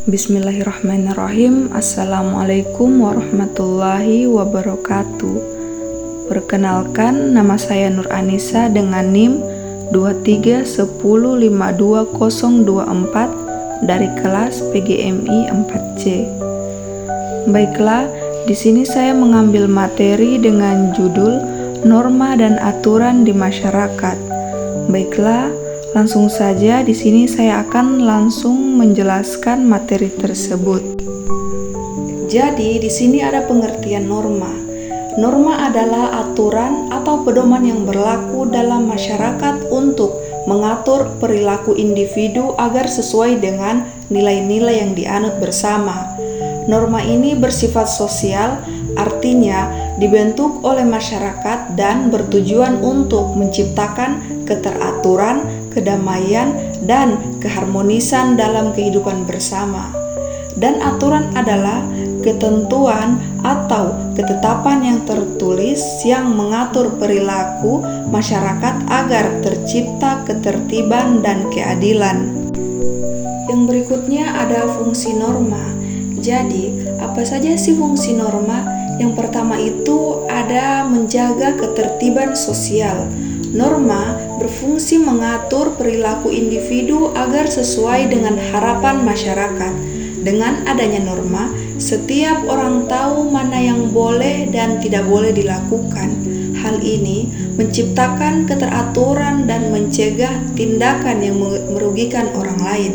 Bismillahirrahmanirrahim. Assalamualaikum warahmatullahi wabarakatuh. Perkenalkan, nama saya Nur Anissa dengan NIM 231052024 dari kelas PGMI 4C. Baiklah, di sini saya mengambil materi dengan judul Norma dan Aturan di Masyarakat. Baiklah, langsung saja di sini saya akan langsung menjelaskan materi tersebut. Jadi di sini ada pengertian norma. Norma adalah aturan atau pedoman yang berlaku dalam masyarakat untuk mengatur perilaku individu agar sesuai dengan nilai-nilai yang dianut bersama. Norma ini bersifat sosial, artinya dibentuk oleh masyarakat dan bertujuan untuk menciptakan keteraturan, kedamaian, dan keharmonisan dalam kehidupan bersama. Dan aturan adalah ketentuan atau ketetapan yang tertulis yang mengatur perilaku masyarakat agar tercipta ketertiban dan keadilan. Yang berikutnya ada fungsi norma. Jadi, apa saja sih fungsi norma? Yang pertama itu ada menjaga ketertiban sosial. Norma berfungsi mengatur perilaku individu agar sesuai dengan harapan masyarakat. Dengan adanya norma, setiap orang tahu mana yang boleh dan tidak boleh dilakukan. Hal ini menciptakan keteraturan dan mencegah tindakan yang merugikan orang lain.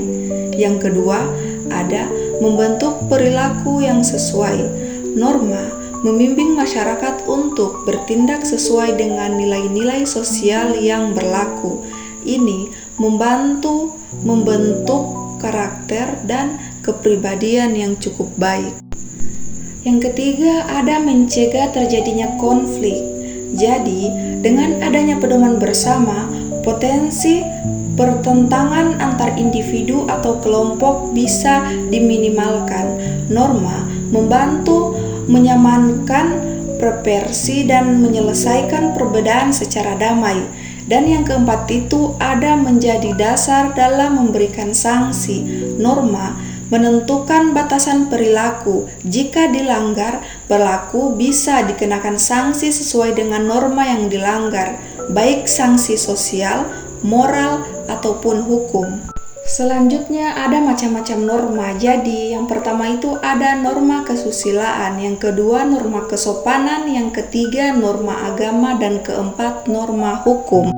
Yang kedua, ada membentuk perilaku yang sesuai. Norma membimbing masyarakat untuk bertindak sesuai dengan nilai-nilai sosial yang berlaku. Ini membantu membentuk karakter dan kepribadian yang cukup baik. Yang ketiga, ada mencegah terjadinya konflik. Jadi, dengan adanya pedoman bersama, potensi pertentangan antar individu atau kelompok bisa diminimalkan. Norma membantu menyamankan preferensi dan menyelesaikan perbedaan secara damai. Dan yang keempat itu ada menjadi dasar dalam memberikan sanksi. Norma menentukan batasan perilaku. Jika dilanggar, pelaku bisa dikenakan sanksi sesuai dengan norma yang dilanggar, baik sanksi sosial, moral, ataupun hukum. Selanjutnya ada macam-macam norma. Jadi yang pertama itu ada norma kesusilaan, yang kedua norma kesopanan, yang ketiga norma agama, dan keempat norma hukum.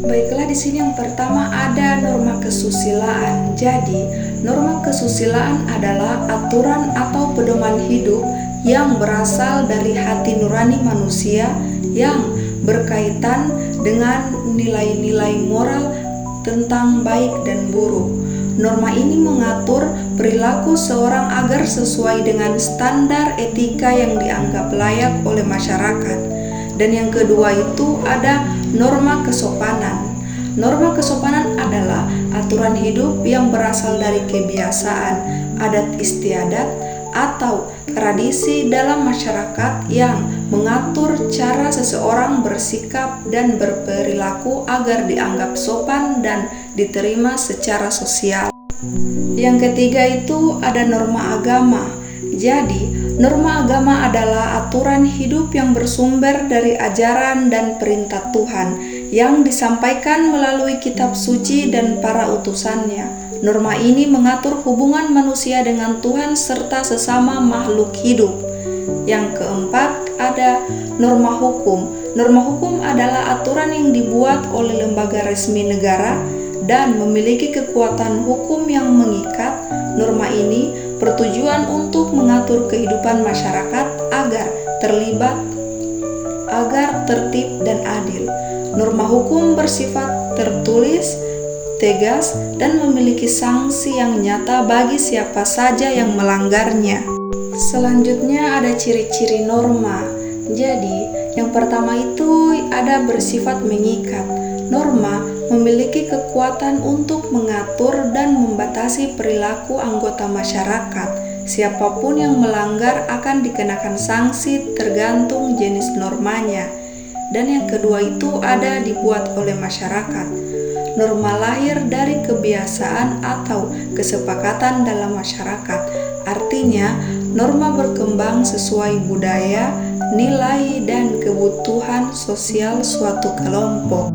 Baiklah, di sini yang pertama ada norma kesusilaan. Jadi norma kesusilaan adalah aturan atau pedoman hidup yang berasal dari hati nurani manusia yang berkaitan dengan nilai-nilai moral tentang baik dan buruk. Norma ini mengatur perilaku seorang agar sesuai dengan standar etika yang dianggap layak oleh masyarakat. Dan yang kedua itu ada norma kesopanan. Norma kesopanan adalah aturan hidup yang berasal dari kebiasaan, adat istiadat, atau tradisi dalam masyarakat yang mengatur cara seseorang bersikap dan berperilaku agar dianggap sopan dan diterima secara sosial. Yang ketiga itu ada norma agama. Jadi, norma agama adalah aturan hidup yang bersumber dari ajaran dan perintah Tuhan yang disampaikan melalui kitab suci dan para utusannya. Norma ini mengatur hubungan manusia dengan Tuhan serta sesama makhluk hidup. Yang keempat ada norma hukum. Norma hukum adalah aturan yang dibuat oleh lembaga resmi negara dan memiliki kekuatan hukum yang mengikat. Norma ini bertujuan untuk mengatur kehidupan masyarakat agar tertib dan adil. Norma hukum bersifat tertulis, tegas, dan memiliki sanksi yang nyata bagi siapa saja yang melanggarnya. Selanjutnya ada ciri-ciri norma. Jadi, yang pertama itu ada bersifat mengikat. Norma memiliki kekuatan untuk mengatur dan membatasi perilaku anggota masyarakat. Siapapun yang melanggar akan dikenakan sanksi tergantung jenis normanya. Dan yang kedua itu ada dibuat oleh masyarakat. norma lahir dari kebiasaan atau kesepakatan dalam masyarakat. Artinya, norma berkembang sesuai budaya, nilai, dan kebutuhan sosial suatu kelompok.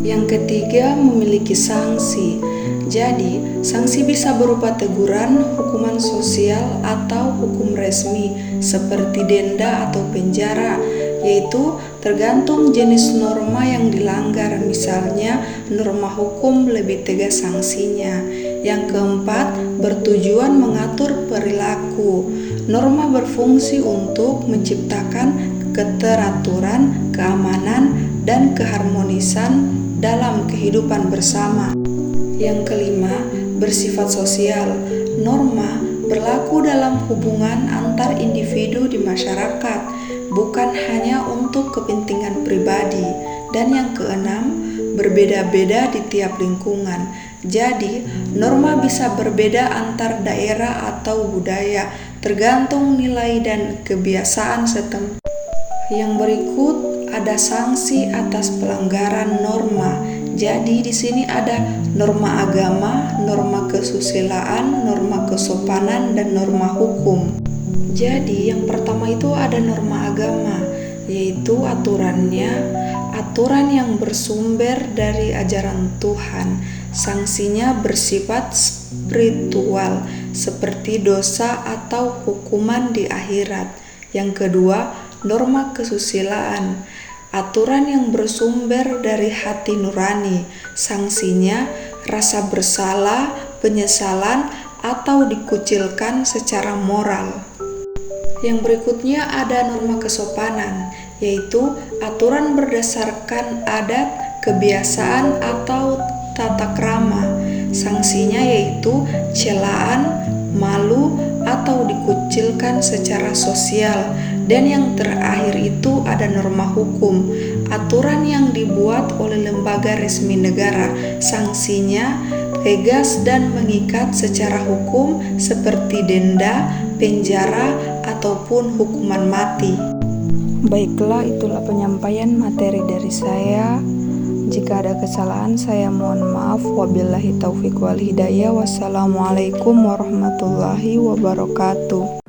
Yang ketiga, memiliki sanksi. Jadi, sanksi bisa berupa teguran, hukuman sosial, atau hukum resmi seperti denda atau penjara, yaitu tergantung jenis norma yang dilanggar. Misalnya, norma hukum lebih tegas sanksinya. Yang keempat, bertujuan mengatur perilaku. Norma berfungsi untuk menciptakan keteraturan, keamanan, dan keharmonisan dalam kehidupan bersama. Yang kelima, bersifat sosial. Norma berlaku dalam hubungan antar individu di masyarakat, bukan hanya untuk kepentingan pribadi. Dan yang keenam, berbeda-beda di tiap lingkungan. Jadi, norma bisa berbeda antar daerah atau budaya, tergantung nilai dan kebiasaan setempat. Yang berikut ada sanksi atas pelanggaran norma. Jadi di sini ada norma agama, norma kesusilaan, norma kesopanan, dan norma hukum. Jadi yang pertama itu ada norma agama, yaitu aturan yang bersumber dari ajaran Tuhan. Sanksinya bersifat spiritual, seperti dosa atau hukuman di akhirat. Yang kedua, norma kesusilaan. Aturan yang bersumber dari hati nurani. Sanksinya rasa bersalah, penyesalan, atau dikucilkan secara moral. Yang berikutnya ada norma kesopanan, yaitu aturan berdasarkan adat, kebiasaan, atau tata krama. Sanksinya yaitu celaan, malu, atau dikucilkan secara sosial. Dan yang terakhir itu ada norma hukum, aturan yang dibuat oleh lembaga resmi negara. Sanksinya tegas dan mengikat secara hukum seperti denda, penjara, ataupun hukuman mati. Baiklah, itulah penyampaian materi dari saya. Jika ada kesalahan, saya mohon maaf. Wabillahi taufiq wal hidayah. Wassalamualaikum warahmatullahi wabarakatuh.